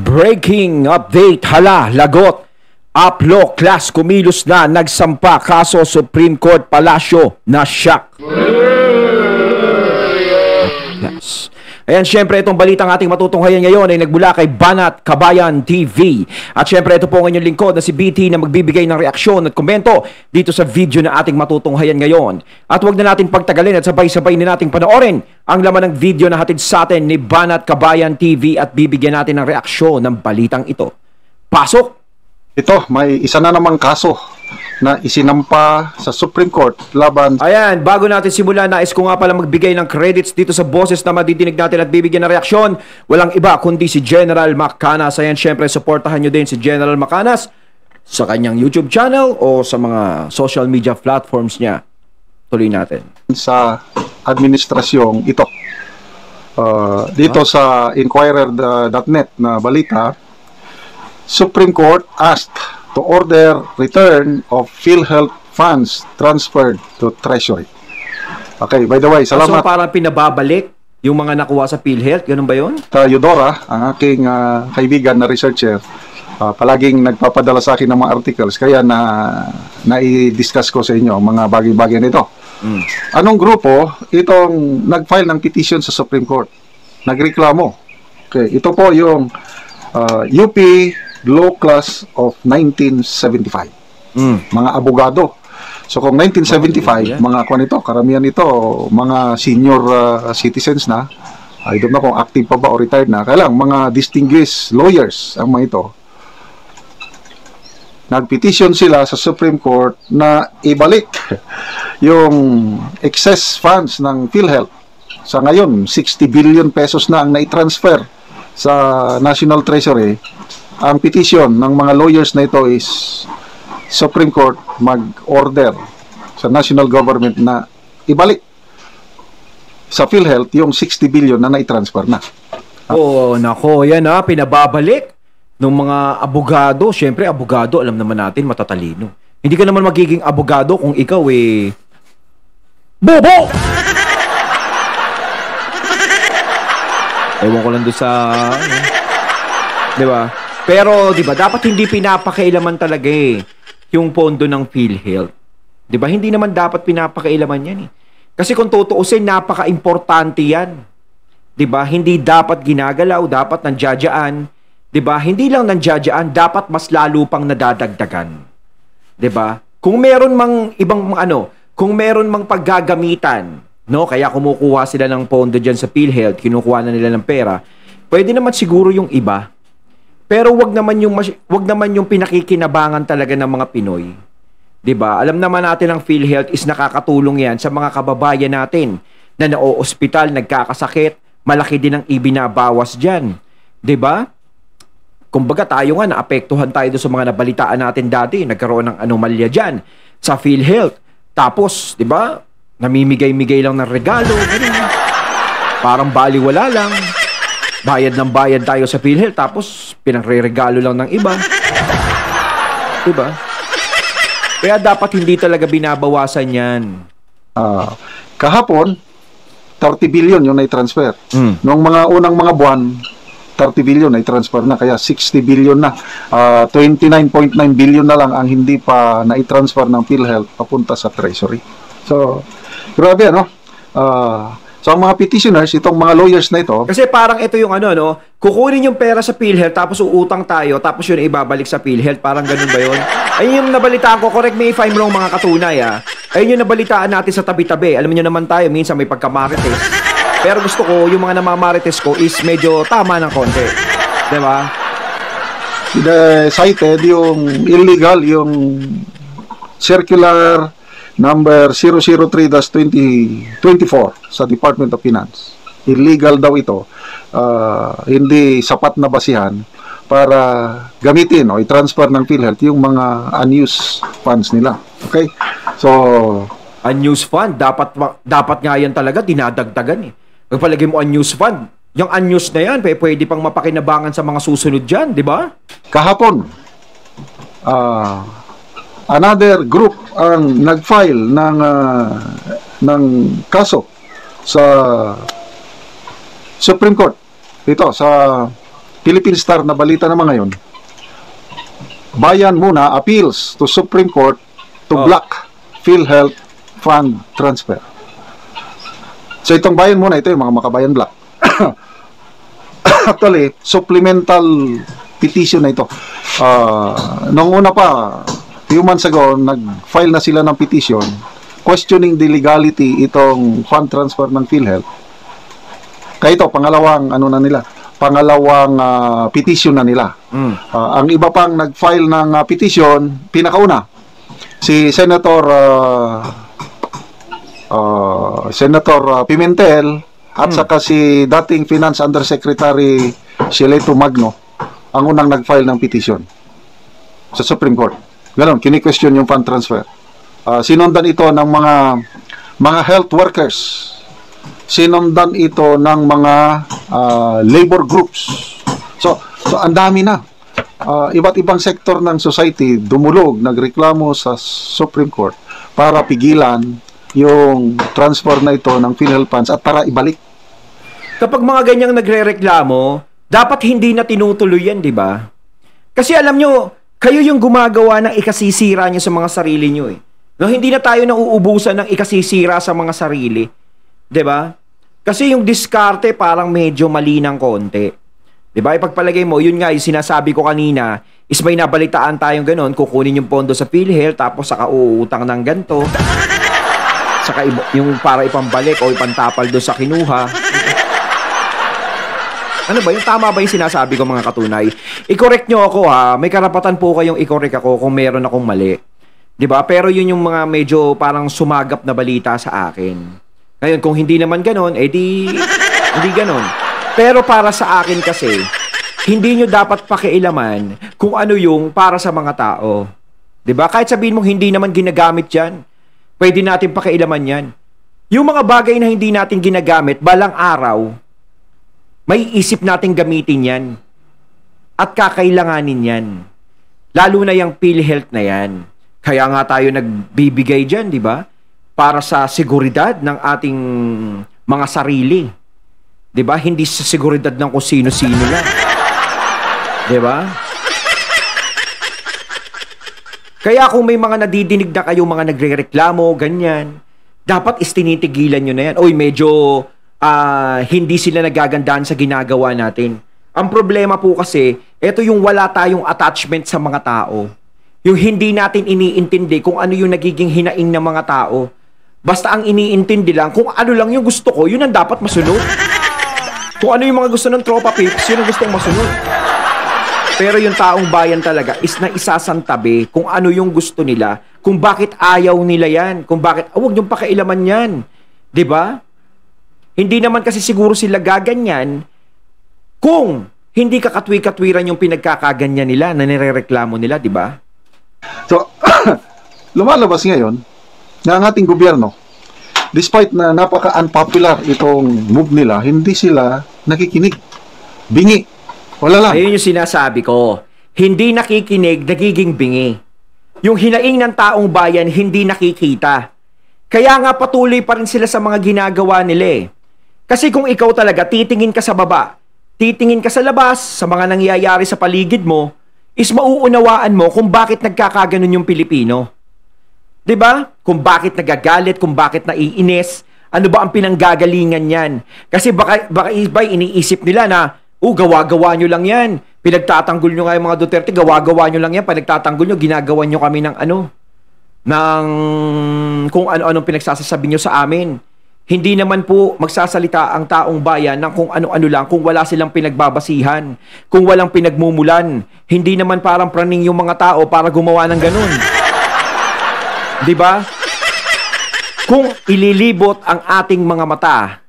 Breaking update, hala, lagot. Uplo, class, kumilos na, nagsampa, kaso Supreme Court, Palasyo, na shock. Yes. Ayan, syempre itong balitang ating matutunghayan ngayon ay nagmula kay Banat Kabayan TV. At syempre ito po ang inyong lingkod na si BT na magbibigay ng reaksyon at komento dito sa video na ating matutunghayan ngayon. At huwag na natin pagtagalin at sabay-sabay na nating panoorin ang laman ng video na hatid sa atin ni Banat Kabayan TV at bibigyan natin ng reaksyon ng balitang ito. Pasok! Ito, may isa na namang kaso na isinampa sa Supreme Court laban. Ayan, bago natin simula, nais ko nga pala magbigay ng credits dito sa boses na madidinig natin at bibigyan ng reaksyon. Walang iba kundi si General Macanas. Ayan, syempre, supportahan nyo din si General Macanas sa kanyang YouTube channel o sa mga social media platforms niya. Tuloy natin. Sa administrasyong ito. Dito sa Inquirer.net na balita, Supreme Court asked to order return of PhilHealth funds transferred to Treasury. Okay, by the way, salamat. So parang pinababalik yung mga nakuha sa PhilHealth, ganun ba yun? Eudora, ang aking kaibigan na researcher, palaging nagpapadala sa akin ng mga articles, kaya na-i-discuss ko sa inyo mga bagay-bagay nito. Anong grupo itong nag-file ng petition sa Supreme Court? Nagreklamo. Okay, ito po yung UP Law Class of 1975. Mga abogado. So kung 1975, mga kwan ito, karamihan ito, mga senior citizens na, I don't know kung active pa ba o retired na, kaya lang, mga distinguished lawyers ang mga ito. Nagpetition sila sa Supreme Court na ibalik yung excess funds ng PhilHealth. Sa ngayon, 60 billion pesos na ang nai-transfer sa National Treasury. Ang petition ng mga lawyers na ito is Supreme Court mag-order sa national government na ibalik sa PhilHealth yung 60 billion na nai-transfer na. Oh, nako, yan pinababalik ng mga abogado. Siyempre, abogado, alam naman natin, matatalino. Hindi ka naman magiging abogado kung ikaw bobo! Ewan ko lang doon sa di ba? Pero, di ba, dapat hindi pinapakailaman talaga yung pondo ng PhilHealth. Di ba? Hindi naman dapat pinapakailaman yan Kasi kung tutuusin, napaka-importante yan. Di ba? Hindi dapat ginagalaw, dapat nandiyadyaan. Di ba? Hindi lang nandiyadyaan, dapat mas lalo pang nadadagdagan. Di ba? Kung meron mang ibang kung meron mang paggagamitan, kaya kumukuha sila ng pondo dyan sa PhilHealth, kinukuha na nila ng pera, pwede naman siguro yung iba. Pero wag naman yung pinakikinabangan talaga ng mga Pinoy. 'Di ba? Alam naman natin ang PhilHealth is nakakatulong 'yan sa mga kababayan natin na nao-ospital, nagkakasakit, malaki din ang ibinabawas diyan. 'Di ba? Kumbaga tayo nga naapektuhan tayo sa mga nabalitaan natin dati, nagkaroon ng anomalya diyan sa PhilHealth. Tapos, 'di ba? Namimigay-migay lang ng regalo, ganun. Parang baliwala lang. Bayad ng bayad tayo sa PhilHealth tapos pinagre-regalo lang ng iba. Diba? Kaya dapat hindi talaga binabawasan yan. Kahapon, 30 billion yung na-transfer. Noong mga unang mga buwan, 30 billion na-transfer na. Kaya 60 billion na. 29.9 billion na lang ang hindi pa na-transfer ng PhilHealth papunta sa Treasury. So, grabe So, ang mga petitioners, itong mga lawyers na ito... Kasi parang ito yung kukunin yung pera sa PhilHealth, tapos uutang tayo, tapos yun ibabalik sa PhilHealth. Parang ganun ba yun? Ayun yung nabalitaan ko, correct me if I'm wrong mga katunay Ayun yung nabalitaan natin sa tabi-tabi. Alam niyo naman tayo, minsan may pagkamarites. Pero gusto ko, yung mga namamarites ko is medyo tama ng konti. Diba? Cited yung illegal, yung circular number 003-2024 sa Department of Finance. Illegal daw ito. Hindi sapat na basihan para gamitin o i-transfer ng PhilHealth yung mga unused funds nila. Okay? So, unused fund, dapat nga yan talaga dinadagdagan Pagpalagay mo unused fund, yung unused na yan, pwede pang mapakinabangan sa mga susunod dyan, di ba? Kahapon, another group ang nag-file ng kaso sa Supreme Court. Ito, sa Philippine Star na balita naman ngayon, Bayan muna appeals to Supreme Court to block PhilHealth fund transfer. So itong Bayan muna, ito yung mga makabayan block. Actually, supplemental petition na ito. Nung una pa, few months ago, nag-file na sila ng petition questioning the legality itong fund transfer ng PhilHealth. Kaya ito, pangalawang petition na nila. Ang iba pang nag-file ng petition, pinakauna, si Senator Pimentel at saka si dating Finance Undersecretary Sileto Magno ang unang nag-file ng petition sa Supreme Court. Ganon, kini-question yung fund transfer. Sinundan ito ng mga health workers. Sinundan ito ng mga labor groups. So ang dami na. Iba't ibang sektor ng society dumulog, nagreklamo sa Supreme Court para pigilan yung transfer na ito ng PhilHealth funds at para ibalik. Kapag mga ganyang nagrereklamo, dapat hindi na tinutuloy yan, di ba? Kasi alam nyo, kayo yung gumagawa ng ikasisira nyo sa mga sarili nyo eh. No, hindi na tayo nauubusan ng ikasisira sa mga sarili. 'Di ba? Kasi yung diskarte parang medyo mali ng konti. 'Di ba? Ipagpalagay mo, yun nga yung sinasabi ko kanina, is may nabalitaan tayong gano'n, kukunin yung pondo sa PhilHealth tapos saka uutang ng ganto. Saka yung para ipambalik o ipantapal do sa kinuha. Ano ba? Yung tama ba yung sinasabi ko, mga katunay? I-correct nyo ako ha. May karapatan po kayong i-correct ako kung meron akong mali. 'Di ba? Pero yun yung mga medyo parang sumagap na balita sa akin. Ngayon, kung hindi naman ganoon, hindi ganoon. Pero para sa akin kasi, hindi nyo dapat pakialaman kung ano yung para sa mga tao. 'Di ba? Kahit sabihin mong hindi naman ginagamit 'yan, pwede natin pakialaman 'yan. Yung mga bagay na hindi natin ginagamit, balang araw, may isip nating gamitin 'yan. At kakailanganin 'yan. Lalo na yung PhilHealth na 'yan. Kaya nga tayo nagbibigay dyan, di ba? Para sa seguridad ng ating mga sarili. Di ba? Hindi sa seguridad ng kung sino-sino lang. Di ba? Kaya kung may mga nadidinig na kayo, mga nagre-reklamo, ganyan, dapat istinitigilan nyo na yan. Oy, medyo hindi sila nagagandahan sa ginagawa natin. Ang problema po kasi, ito yung wala tayong attachment sa mga tao. Yung hindi natin iniintindi kung ano yung nagiging hinaing ng mga tao. Basta ang iniintindi lang, kung ano lang yung gusto ko, yun ang dapat masunod. Kung ano yung mga gusto ng tropa pips, yun ang gustong masunod. Pero yung taong bayan talaga is na isasantabi kung ano yung gusto nila, kung bakit ayaw nila yan, kung bakit, huwag niyong pakailaman yan. 'Di ba? Hindi naman kasi siguro sila gaganyan kung hindi kakatwi-katwiran yung pinagkakaganyan nila na nirereklamo nila, 'di ba? So, lumalabas ngayon na ang ating gobyerno, despite na napaka-unpopular itong move nila, hindi sila nakikinig. Bingi. Wala lang. Ayun yung sinasabi ko. Hindi nakikinig, nagiging bingi. Yung hinaing ng taong bayan, hindi nakikita. Kaya nga patuloy pa rin sila sa mga ginagawa nila eh. Kasi kung ikaw talaga, titingin ka sa baba, titingin ka sa labas, sa mga nangyayari sa paligid mo, is mauunawaan mo kung bakit nagkakaganon yung Pilipino. 'Di ba? Kung bakit nagagalit, kung bakit naiinis, ano ba ang pinanggagalingan niyan? Kasi baka iba iniisip nila na, gawa-gawa nyo lang yan. Pinagtatanggol nyo nga yung mga Duterte, gawa-gawa nyo lang yan. Pinagtatanggol nyo, ginagawa nyo kami ng kung ano-anong pinagsasasabi nyo sa amin. Hindi naman po magsasalita ang taong bayan ng kung ano-ano lang kung wala silang pinagbabasihan, kung walang pinagmumulan. Hindi naman parang praning yung mga tao para gumawa ng ganun. 'Di ba? Kung ililibot ang ating mga mata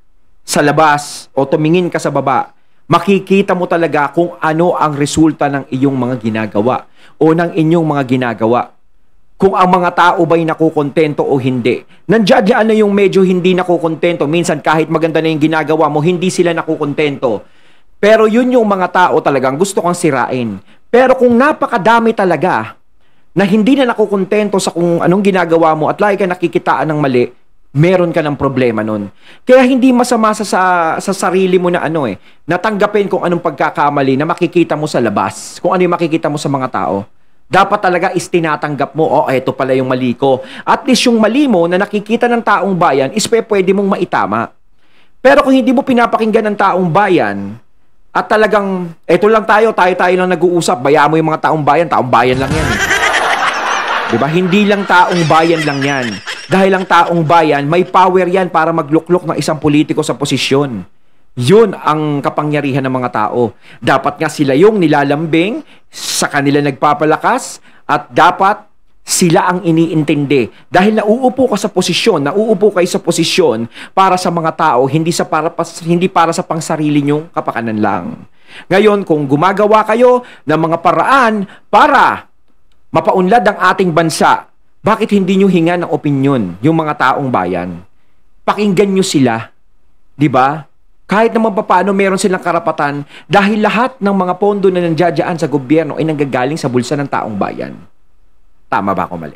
sa labas o tumingin ka sa baba, makikita mo talaga kung ano ang resulta ng iyong mga ginagawa o ng inyong mga ginagawa. Kung ang mga tao ba'y nakukontento o hindi. Nandiyan na yung medyo hindi nakukontento. Minsan kahit maganda na yung ginagawa mo, hindi sila nakukontento. Pero yun yung mga tao talagang gusto kang sirain. Pero kung napakadami talaga na hindi na nakukontento sa kung anong ginagawa mo at lagi ka nakikitaan ng mali, meron ka ng problema nun. Kaya hindi masama sa sarili mo na natanggapin kung anong pagkakamali na makikita mo sa labas, kung ano yung makikita mo sa mga tao. Dapat talaga is tinatanggap mo, eto pala yung mali ko. At least yung mali mo na nakikita ng taong bayan is pwede mong maitama. Pero kung hindi mo pinapakinggan ng taong bayan, at talagang, eto lang tayo lang nag-uusap, bayaan mo yung mga taong bayan lang yan. Diba? Hindi lang taong bayan lang yan. Dahil ang taong bayan, may power yan para magluklok ng isang politiko sa posisyon. Yun ang kapangyarihan ng mga tao. Dapat nga sila yung nilalambing, sa kanila nagpapalakas, at dapat sila ang iniintindi. Dahil nauupo kayo sa posisyon para sa mga tao, hindi para sa pangsarili nyong kapakanan lang. Ngayon, kung gumagawa kayo ng mga paraan para mapaunlad ang ating bansa, bakit hindi nyo hinga ng opinyon yung mga taong bayan? Pakinggan nyo sila. Diba? Kahit naman paano meron silang karapatan dahil lahat ng mga pondo na nandiyadyaan sa gobyerno ay nanggagaling sa bulsa ng taong bayan. Tama ba ako mali?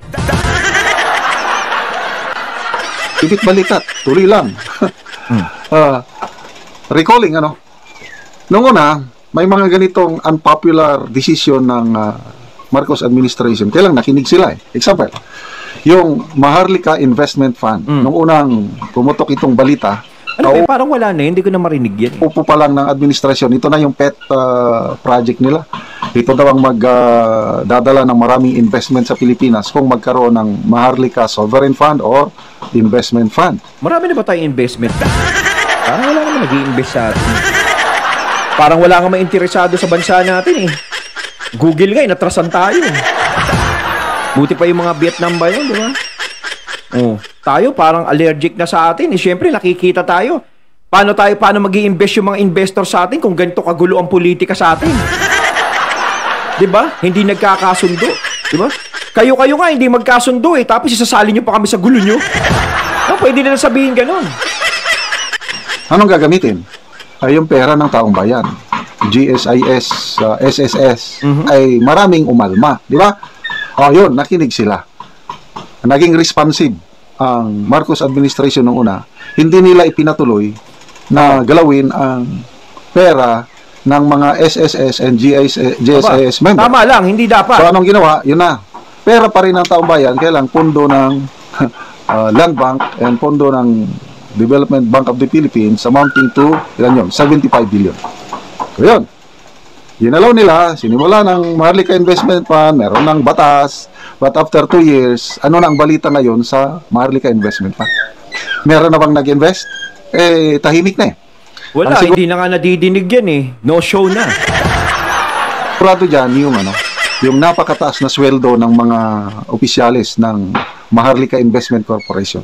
Ibit balikat, tuloy lang. Recalling, noong una, may mga ganitong unpopular decision ng Marcos administration. Kailang nakinig sila Example, yung Maharlika Investment Fund. Nung unang pumutok itong balita, parang wala na, hindi ko na marinig yan. Upo pa lang ng administrasyon. Ito na yung pet project nila. Ito daw ang magdadala ng maraming investment sa Pilipinas kung magkaroon ng Maharlika Sovereign Fund or Investment Fund. Marami na ba tayong investment fund? Parang wala naman nag-i-invest sa atin. Parang wala nga mainteresado sa bansa natin Google nga, natrasan tayo. Buti pa yung mga Vietnam ba yun, di ba? Tayo parang allergic na sa atin. Siyempre, nakikita tayo. Paano mag-i-invest yung mga investor sa atin kung ganito kagulo ang politika sa atin? Di ba? Hindi nagkakasundo. Di ba? Kayo nga, hindi magkasundo tapos isasali nyo pa kami sa gulo nyo. Pwede na sabihin ganun. Anong gagamitin? Ay yung pera ng taong bayan. GSIS, SSS, ay maraming umalma. Di ba? Yun, nakinig sila. Naging responsive ang Marcos administration nung una. Hindi nila ipinatuloy na galawin ang pera ng mga SSS and GSIS members. Tama lang, hindi dapat. So anong ginawa? Yun na. Pera pa rin ng taong bayan, kailang pondo ng Land Bank and pondo ng Development Bank of the Philippines amounting to 75 billion. So yun. Ginalaw nila, sinimula ng Maharlika Investment Fund, meron ng batas, but after 2 years, ano na ang balita ngayon sa Maharlika Investment Fund? Meron na bang nag-invest? Tahimik na Wala, hindi na nga nadidinig yan No show na. Sigurado dyan yung napakataas na sweldo ng mga opisyalis ng Maharlika Investment Corporation.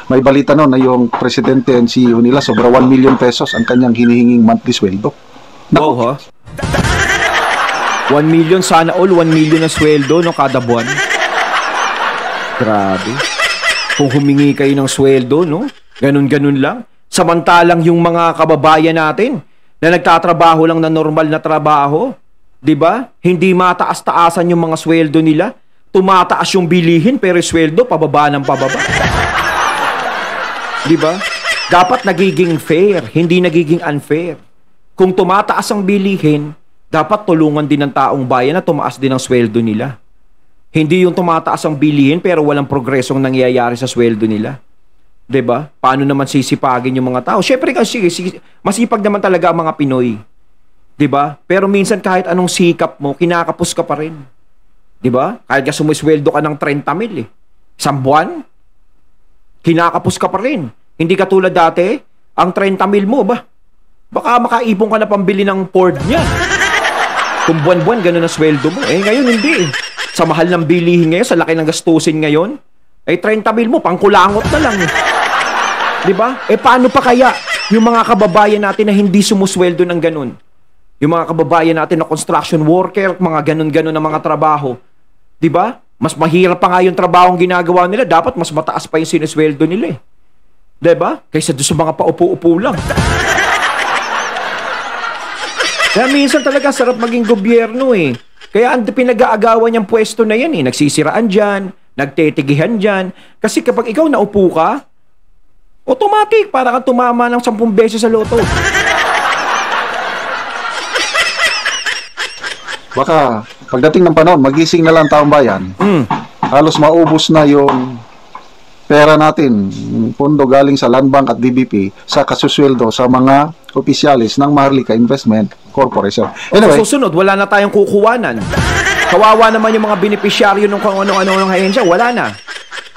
May balita na yung presidente and CEO nila, sobra 1 million pesos ang kanyang hinihinging monthly sweldo. 1 million sana all, 1 million na sweldo kada buwan. Grabe. Kung humingi kayo ng sweldo, ganun-ganun lang. Samantalang yung mga kababayan natin na nagtatrabaho lang na normal na trabaho, 'di ba? Hindi mataas-taasan yung mga sweldo nila. Tumataas yung bilihin pero sweldo pababa ng pababa. 'Di ba? Dapat nagiging fair, hindi nagiging unfair. Kung tumataas ang bilihin, dapat tulungan din ng taong bayan na tumaas din ang sweldo nila. Hindi yung tumataas ang bilihin pero walang progresong nangyayari sa sweldo nila. 'Di ba? Paano naman sisipagin yung mga tao? Syempre kasi masipag naman talaga ang mga Pinoy. 'Di ba? Pero minsan kahit anong sikap mo, kinakapos ka pa rin. 'Di ba? Kahit sumisweldo ka ng 30,000 isang buwan, kinakapos ka pa rin. Hindi katulad dati, ang 30,000 mo baka makaipon ka na pambili ng Ford niya. Kung buwan-buwan ganun ang sweldo mo. Ngayon hindi Sa mahal ng bilihin ngayon, sa laki ng gastusin ngayon, 30,000 mo, pangkulangot na lang. Diba? Paano pa kaya yung mga kababayan natin na hindi sumusweldo ng ganun? Yung mga kababayan natin na construction worker, mga ganun-ganun na mga trabaho. Diba? Mas mahirap pa nga yung trabaho ang ginagawa nila. Dapat mas mataas pa yung sinisweldo nila. Diba? Kaysa doon sa mga paupo-upo lang. Kaya minsan talaga sarap maging gobyerno Kaya ang pinag-aagawan niyang pwesto na yan Nagsisiraan dyan, nagtetigihan dyan. Kasi kapag ikaw naupo ka, Automatic, para kang tumama ng 10 beses sa loto. Baka pagdating ng panahon, magising na lang taong bayan. Halos maubos na yung pera natin, pondo galing sa Land Bank at DBP sa kasusweldo sa mga opisyalis ng Maharlika Investment Corporation. Anyway, Sa susunod, wala na tayong kukuwanan. Kawawa naman yung mga benepisyaryo ng kung ano-ano ng ahensya. Wala na.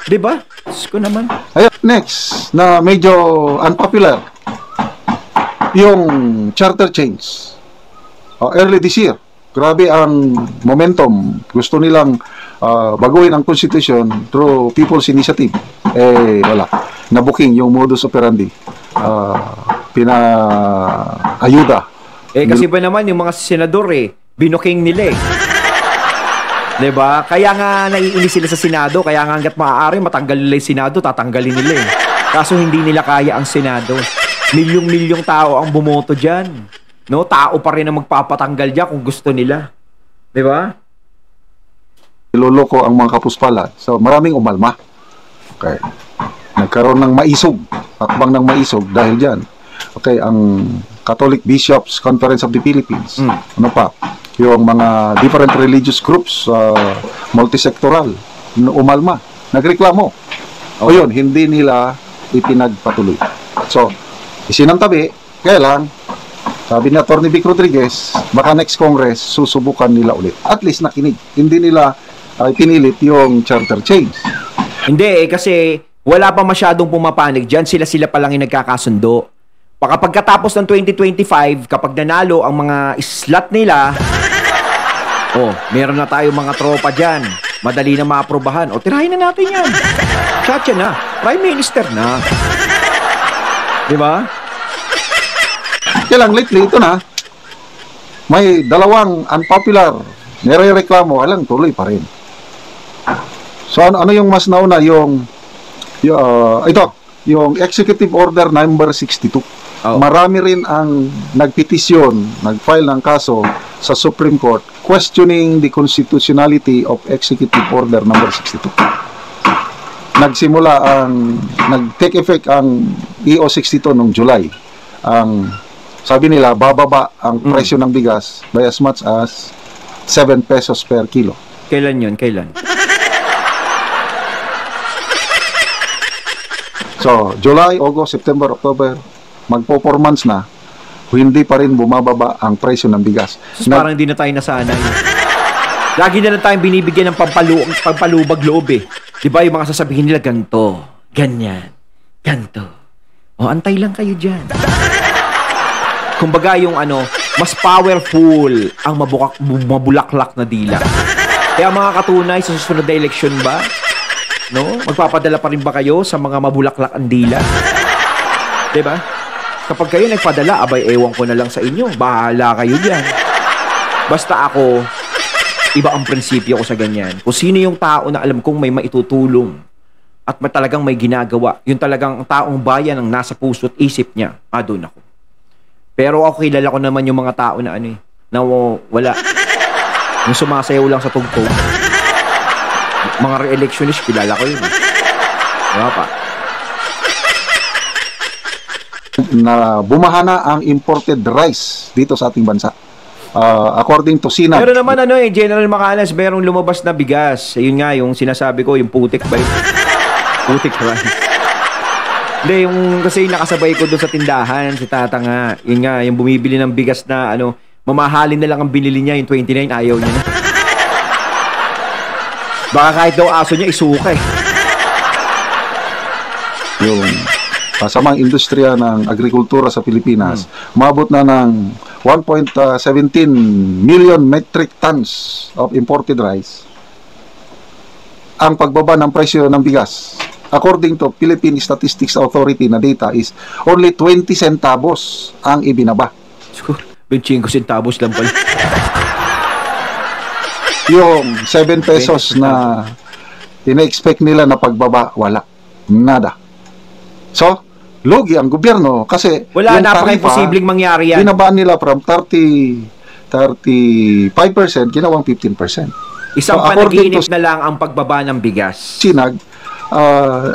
Diba? Diyos ko naman. ayun, next, na medyo unpopular, yung charter change. Early this year, grabe ang momentum. Gusto nilang baguhin ang constitution through people's initiative. Wala. Nabuking yung modus operandi. Pina-ayuda. Kasi ba naman yung mga senador binuking nila Diba? Kaya nga naiinis sila sa Senado, kaya nga hanggat maaari matanggal nila yung Senado, tatanggalin nila Kaso hindi nila kaya ang Senado. Milyong-milyong tao ang bumoto dyan. No? Tao pa rin ang magpapatanggal dyan kung gusto nila. Diba? Niloloko ang mga kapuspalad. So, maraming umalma. Okay. Nagkaroon ng maisog. Hakbang ng maisog dahil dyan. Okay, ang Catholic Bishops Conference of the Philippines. Ano pa? Yung mga different religious groups, multisectoral, umalma. Nagreklamo. O yun, hindi nila ipinagpatuloy. So, isinantabi, kaya lang, sabi ni Atty. Vic Rodriguez, baka next Congress, susubukan nila ulit. At least nakinig. Hindi nila pinilit yung charter change. Hindi kasi wala pa masyadong pumapanig dyan. Sila pa lang yung nagkakasundo. Pagkatapos ng 2025, kapag nanalo ang mga slot nila, meron na tayo mga tropa dyan. Madali na maaprobahan. Tirahin na natin yan. Chacha na. Prime Minister na. Diba? Kaya lang, lately, ito na. May dalawang unpopular. Nire-reklamo, alang tuloy pa rin. So, ano yung mas nauna? Yung Executive Order number 62. Marami rin ang nagpetisyon, nag-file ng kaso sa Supreme Court questioning the constitutionality of Executive Order number 62. Nag-take effect ang EO 62 noong July. Sabi nila, bababa ang presyo ng bigas by as much as 7 pesos per kilo. Kailan yun? Kailan? So, July, August, September, October, magpo 4 months na, hindi pa rin bumababa ang presyo ng bigas. Parang hindi na tayo nasanay. Lagi na lang tayong binibigyan ng pampalubag loob Diba yung mga sasabihin nila, ganto, ganyan, ganto. Antay lang kayo dyan. Kumbaga yung mas powerful ang mabulaklak na dila. Kaya mga katunay, sa susunod na eleksyon ba, magpapadala pa rin ba kayo sa mga mabulaklak ang dila? Diba? Kapag kayo nagpadala, ewan ko na lang sa inyo. Bahala kayo dyan. Basta ako, iba ang prinsipyo ko sa ganyan. Kung sino yung tao na alam kong may maitutulong at talagang may ginagawa, yung talagang taong bayan ang nasa puso at isip niya, doon ako. Pero ako kilala ko naman yung mga tao na na wala. Yung sumasayaw lang sa tugtog. Mga re-electionist, kilala ko yun. Diba pa? Na bumahana ang imported rice dito sa ating bansa. According to SINAG. Pero naman General Macanas, merong lumabas na bigas. Yun nga, yung sinasabi ko, yung putik ba yun? Putik rice. Hindi, kasi nakasabay ko doon sa tindahan, si Tata nga. Yun nga, yung bumibili ng bigas na mamahalin na lang ang binili niya, yung 29, ayaw niya na. Baka kahit daw aso niya, isuka Yung kasamang industriya ng agrikultura sa Pilipinas, umabot na ng 1.17 million metric tons of imported rice. Ang pagbaba ng presyo ng bigas, according to Philippine Statistics Authority na data, is only 20 centavos ang ibinaba. 25 centavos lang pala. Yung 7 pesos na ina-expect nila na pagbaba, wala. Nada. So, logi ang gobyerno kasi wala, napaka-imposibleng mangyari yan. Binabaan nila from 35%, ginawang 15%. Isang panaginip na lang ang pagbaba ng bigas. SINAG,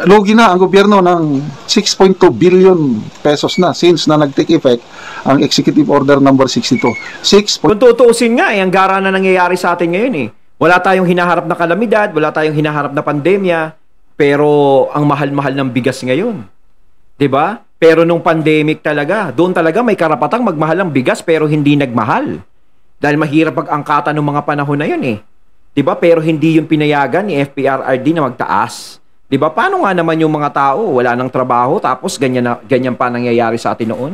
lugi na ang gobyerno ng 6.2 billion pesos na since na nag-take effect ang Executive Order number 62. Kung tutuusin nga, ang gara na nangyayari sa atin ngayon eh. Wala tayong hinaharap na kalamidad, wala tayong hinaharap na pandemya, pero ang mahal-mahal ng bigas ngayon. 'Di ba? Pero nung pandemic talaga, doon talaga may karapatang magmahal ang bigas pero hindi nagmahal. Dahil mahirap pag-angkatan ng mga panahon na yun eh. 'Di ba? Pero hindi yung pinayagan ni FPRRD na magtaas. 'Di ba? Paano nga naman yung mga tao wala nang trabaho tapos ganyan pa nangyayari sa atin noon?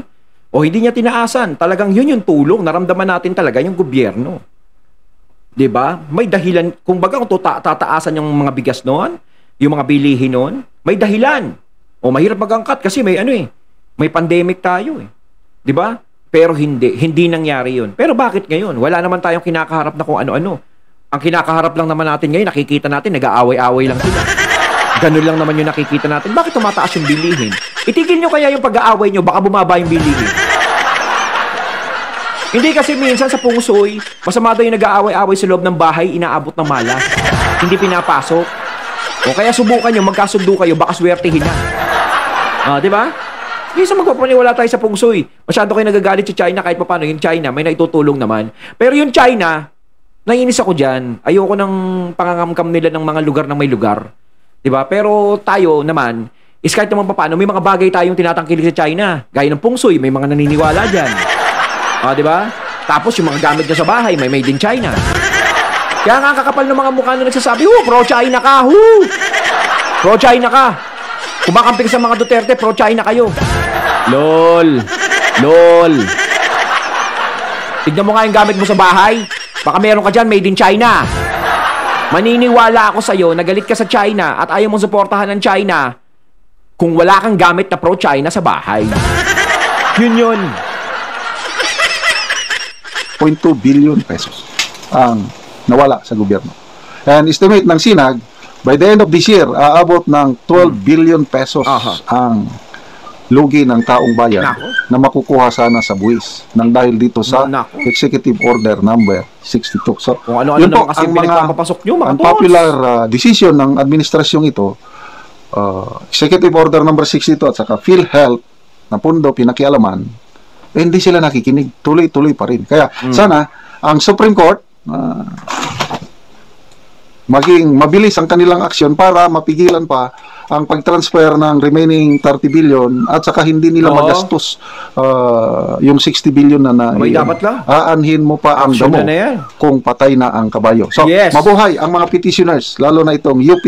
O hindi niya tinaasan. Talagang yun yung tulong. Naramdaman natin talaga yung gobyerno. 'Di ba? May dahilan. Kung baga kung tataasan yung mga bigas noon, yung mga bilihin noon, may dahilan. O mahirap mag-angkat kasi may may pandemic tayo eh. 'Di ba? Pero hindi nangyari 'yun. Pero bakit ngayon? Wala naman tayong kinakaharap na kung ano-ano. Ang kinakaharap lang naman natin ngayon, nakikita natin nag-aaway-aaway lang sila. Ganun lang naman yung nakikita natin. Bakit tumataas yung bilihin? Itigil nyo kaya yung pag-aaway nyo, baka bumaba yung bilihin. Hindi kasi minsan sa pungsoy, masama daw yung nag-aaway-aaway sa loob ng bahay, inaabot ng malas. Hindi pinapasok. O kaya subukan nyo, magkasundo kayo, baka swertihin na. Di ba? Hindi sa magpapaniwala tayo sa pungsoy. Masyado kayo nagagalit sa China kahit paano. Yung China, may naitutulong naman. Pero yung China, naiinis ako dyan. Ayoko ng pangangamkam nila ng mga lugar ng may lugar. Diba? Pero tayo naman, is kahit naman paano, may mga bagay tayong tinatangkilik sa China. Gaya ng pungsoy, may mga naniniwala dyan. Diba? Tapos yung mga gamit niya sa bahay, may made in China. Kaya nga kakapal ng mga mukha na nagsasabi, pro-China ka, pro-China ka. Kumakampi ka sa mga Duterte, pro-China kayo. Lol. Tignan mo nga yung gamit mo sa bahay. Baka meron ka dyan, made in China. Maniniwala ako sa'yo, nagalit ka sa China at ayaw mong suportahan ng China kung wala kang gamit na pro-China sa bahay. Yun. 0.2 billion pesos ang nawala sa gobyerno. And estimate ng SINAG, by the end of this year, aabot ng 12 billion pesos ang lugi ng taong bayan na makukuha sana sa buwis nang dahil dito sa Executive Order number 62. So, kung ano-ano naman kasi pinagpapapasok nyo, mga unpopular decision ng administrasyong ito, Executive Order number 62 at saka PhilHealth na pundo pinakialaman, hindi sila nakikinig. Tuloy-tuloy pa rin. Kaya sana ang Supreme Court maging mabilis ang kanilang aksyon para mapigilan pa ang pag-transfer ng remaining 30 billion at saka hindi nila magastos yung 60 billion na may dapat lang. Aanhin mo pa ang damo kung patay na ang kabayo. So, mabuhay ang mga petitioners, lalo na itong UP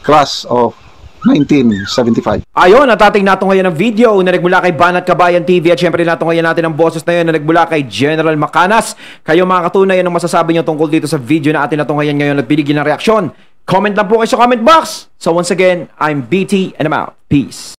class of 1975. Ayun, natating natin ngayon ang video na nagmula kay Banat Kabayan TV at syempre natin ngayon natin ang boses na yun na nagmula kay General Macanas. Kayo mga katunay, anong masasabi nyo tungkol dito sa video na atin natin ngayon at binigyan ng reaksyon? Comment lang po kayo sa comment box. So once again, I'm BT and I'm out. Peace.